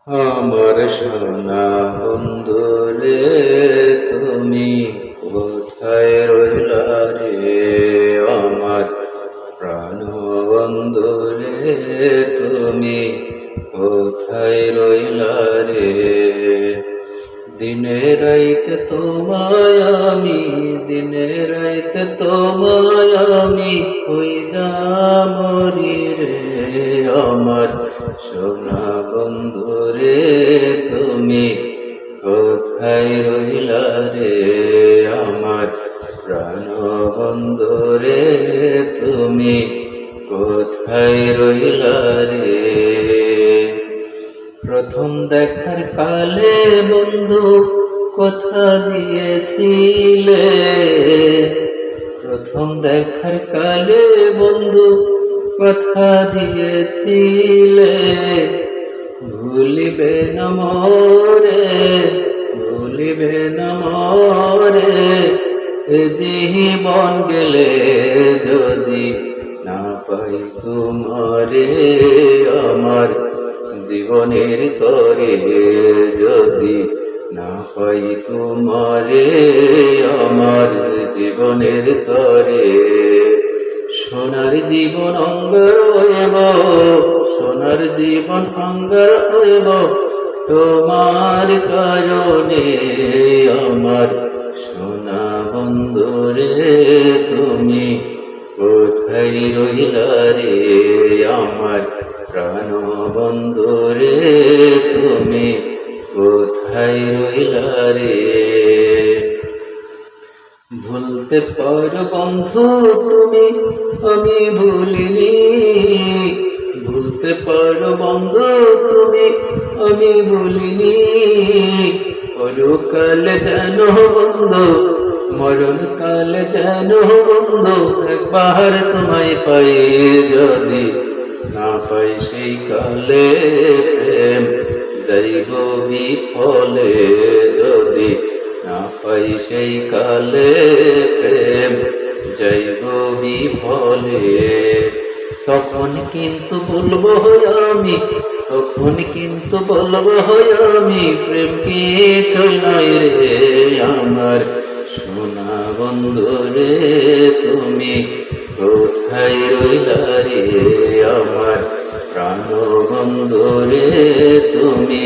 আমার সোনা বন্ধু রে, তুমি কোথায় রইলা রে? আমার প্রাণ বন্ধু রে, তুমি কোথায় রইলা রে? দিনে রাইতে তোমায় আমি, দিনে রাইতে তোমায় আমি হই মরি রে। আমার সোনা বন্ধু রে, তুমি কোথায় রইলা রে? আমার প্রাণ বন্ধু রে, তুমি কোথায় রইলা রে? প্রথম দেখার কালে বন্ধু কথা দিয়েছিলে, প্রথম দেখার কালে বন্ধু কথা দিয়েছিলে, ভুলিবে না মোরে, ভুলিবে না মোরে। এ জীবন গেলে যদি না পাই তোমারে, আমার জীবনের তরে যদি না পাই তোমারে, আমার জীবনের তরে। সোনার জীবন অঙ্গার হইব, সোনার জীবন অঙ্গার হইব তোমার কারণে। আমার সোনা বন্ধু রে, তুমি কোথায় রইলা রে? আমার প্রাণ বন্ধু রে, তুমি কোথায় রইলা রে? ভুলতে পারো বন্ধু তুমি, আমি ভুলিনি। ভুলতে পারো বন্ধু তুমি, আমি ভুলিনি। পরকালে যেন বন্ধু, মরণ কালে যেন বন্ধু একবার তোমায় পাই যদি না পাই, সেই কালে প্রেম যাইব বিফলে। যদি না পাই সেই কালে প্রেম যাইব বিফলে। তখন কিন্তু বলবো আমি, তখন কিন্তু বলবো আমি, প্রেম কিছুই নয় রে। আমার সোনা বন্ধু রে, তুমি কোথায় রইলা রে? আমার প্রাণ বন্ধু রে, তুমি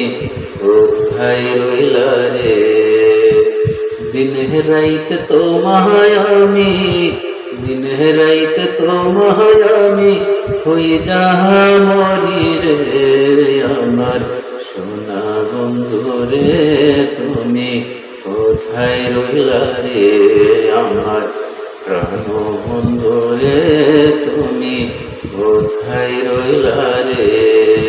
কোথায় রইলা রে? দিনে রাইতে তোমায় আমি, দিনে রাইতে তোমায় আমি হই মরি রে। আমার সোনা বন্ধু রে, তুমি কোথায় রইলা রে? আমার প্রাণ বন্ধু রে, তুমি কোথায় রইলা রে?